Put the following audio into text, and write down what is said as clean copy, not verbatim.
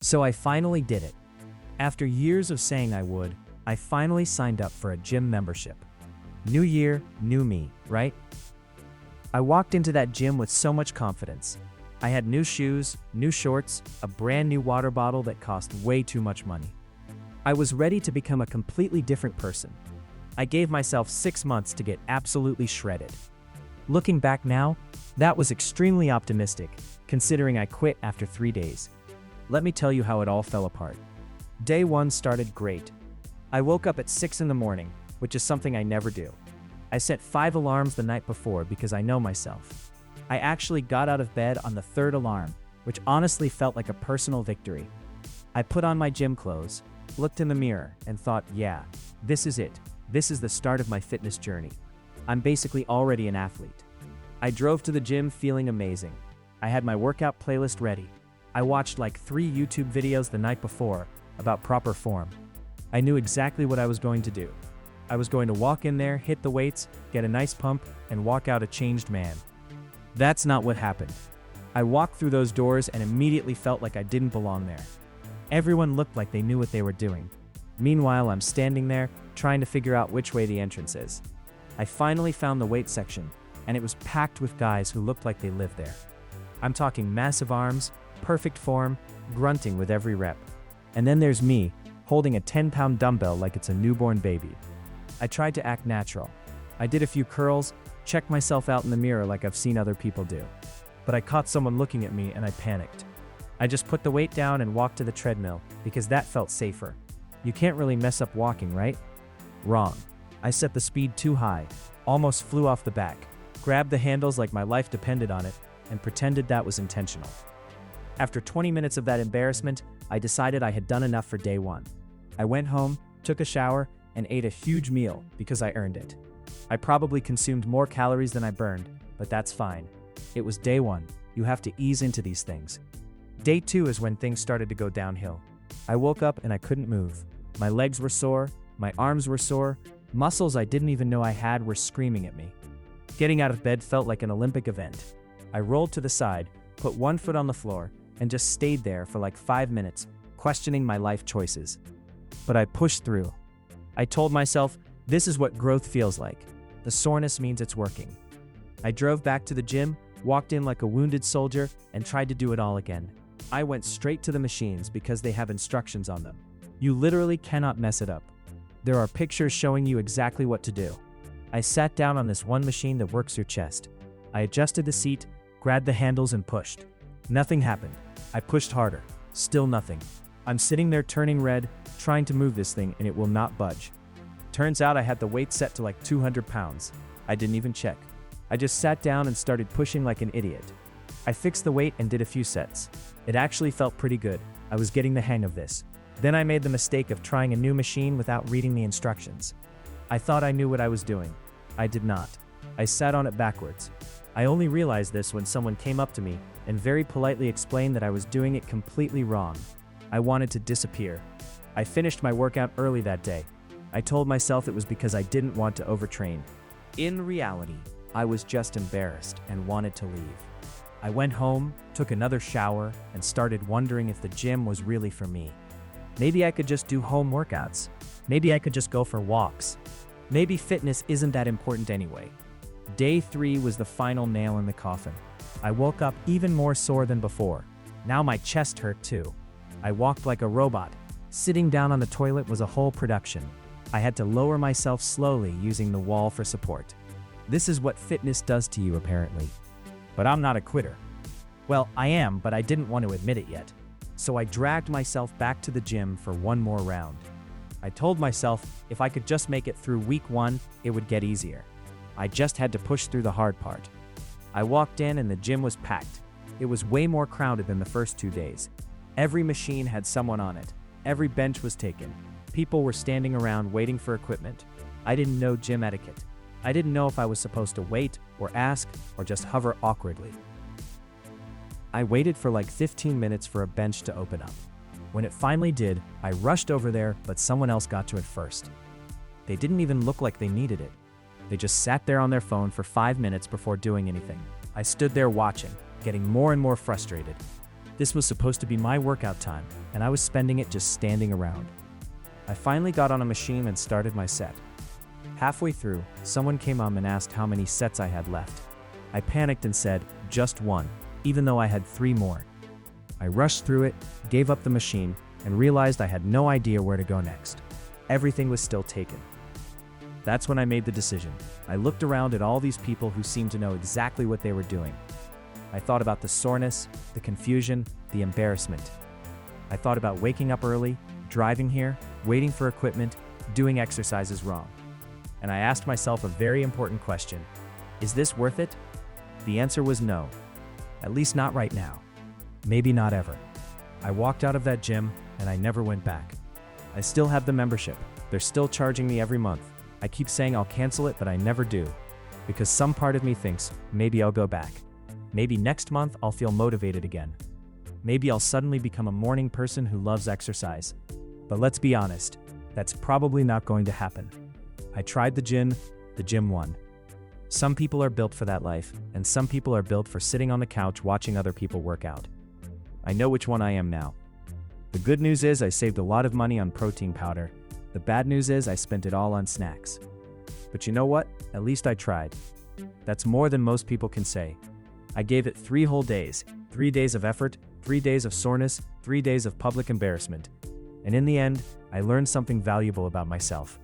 So I finally did it. After years of saying I would, I finally signed up for a gym membership. New year, new me, right? I walked into that gym with so much confidence. I had new shoes, new shorts, a brand new water bottle that cost way too much money. I was ready to become a completely different person. I gave myself 6 months to get absolutely shredded. Looking back now, that was extremely optimistic, considering I quit after 3 days. Let me tell you how it all fell apart. Day 1 started great. I woke up at 6 in the morning, which is something I never do. I set 5 alarms the night before because I know myself. I actually got out of bed on the 3rd alarm, which honestly felt like a personal victory. I put on my gym clothes, looked in the mirror, and thought, yeah, this is it. This is the start of my fitness journey. I'm basically already an athlete. I drove to the gym feeling amazing. I had my workout playlist ready. I watched like 3 YouTube videos the night before about proper form. I knew exactly what I was going to do. I was going to walk in there, hit the weights, get a nice pump, and walk out a changed man. That's not what happened. I walked through those doors and immediately felt like I didn't belong there. Everyone looked like they knew what they were doing. Meanwhile, I'm standing there, trying to figure out which way the entrance is. I finally found the weight section, and it was packed with guys who looked like they lived there. I'm talking massive arms, perfect form, grunting with every rep. And then there's me, holding a 10-pound dumbbell like it's a newborn baby. I tried to act natural. I did a few curls, checked myself out in the mirror like I've seen other people do. But I caught someone looking at me and I panicked. I just put the weight down and walked to the treadmill because that felt safer. You can't really mess up walking, right? Wrong. I set the speed too high, almost flew off the back, grabbed the handles like my life depended on it, and pretended that was intentional. After 20 minutes of that embarrassment, I decided I had done enough for day 1. I went home, took a shower, and ate a huge meal because I earned it. I probably consumed more calories than I burned, but that's fine. It was day 1. You have to ease into these things. Day 2 is when things started to go downhill. I woke up and I couldn't move. My legs were sore, my arms were sore, muscles I didn't even know I had were screaming at me. Getting out of bed felt like an Olympic event. I rolled to the side, put one foot on the floor, and just stayed there for like 5 minutes, questioning my life choices. But I pushed through. I told myself, this is what growth feels like. The soreness means it's working. I drove back to the gym, walked in like a wounded soldier, and tried to do it all again. I went straight to the machines because they have instructions on them. You literally cannot mess it up. There are pictures showing you exactly what to do. I sat down on this one machine that works your chest. I adjusted the seat, grabbed the handles, and pushed. Nothing happened. I pushed harder. Still nothing. I'm sitting there turning red, trying to move this thing, and it will not budge. Turns out I had the weight set to like 200 pounds. I didn't even check. I just sat down and started pushing like an idiot. I fixed the weight and did a few sets. It actually felt pretty good. I was getting the hang of this. Then I made the mistake of trying a new machine without reading the instructions. I thought I knew what I was doing. I did not. I sat on it backwards. I only realized this when someone came up to me and very politely explained that I was doing it completely wrong. I wanted to disappear. I finished my workout early that day. I told myself it was because I didn't want to overtrain. In reality, I was just embarrassed and wanted to leave. I went home, took another shower, and started wondering if the gym was really for me. Maybe I could just do home workouts. Maybe I could just go for walks. Maybe fitness isn't that important anyway. Day 3 was the final nail in the coffin. I woke up even more sore than before. Now my chest hurt too. I walked like a robot. Sitting down on the toilet was a whole production. I had to lower myself slowly using the wall for support. This is what fitness does to you, apparently. But I'm not a quitter. Well, I am, but I didn't want to admit it yet. So I dragged myself back to the gym for one more round. I told myself if I could just make it through week 1, it would get easier. I just had to push through the hard part. I walked in and the gym was packed. It was way more crowded than the first 2 days. Every machine had someone on it. Every bench was taken. People were standing around waiting for equipment. I didn't know gym etiquette. I didn't know if I was supposed to wait or ask or just hover awkwardly. I waited for like 15 minutes for a bench to open up. When it finally did, I rushed over there, but someone else got to it first. They didn't even look like they needed it. They just sat there on their phone for 5 minutes before doing anything. I stood there watching, getting more and more frustrated. This was supposed to be my workout time, and I was spending it just standing around. I finally got on a machine and started my set. Halfway through, someone came and asked how many sets I had left. I panicked and said, just one, even though I had 3 more. I rushed through it, gave up the machine, and realized I had no idea where to go next. Everything was still taken. That's when I made the decision. I looked around at all these people who seemed to know exactly what they were doing. I thought about the soreness, the confusion, the embarrassment. I thought about waking up early, driving here, waiting for equipment, doing exercises wrong. And I asked myself a very important question. Is this worth it? The answer was no. At least not right now. Maybe not ever. I walked out of that gym and I never went back. I still have the membership. They're still charging me every month. I keep saying I'll cancel it, but I never do. Because some part of me thinks, maybe I'll go back. Maybe next month I'll feel motivated again. Maybe I'll suddenly become a morning person who loves exercise. But let's be honest, that's probably not going to happen. I tried the gym won. Some people are built for that life, and some people are built for sitting on the couch watching other people work out. I know which one I am now. The good news is I saved a lot of money on protein powder. The bad news is I spent it all on snacks. But you know what? At least I tried. That's more than most people can say. I gave it 3 whole days, 3 days of effort, 3 days of soreness, 3 days of public embarrassment. And in the end, I learned something valuable about myself.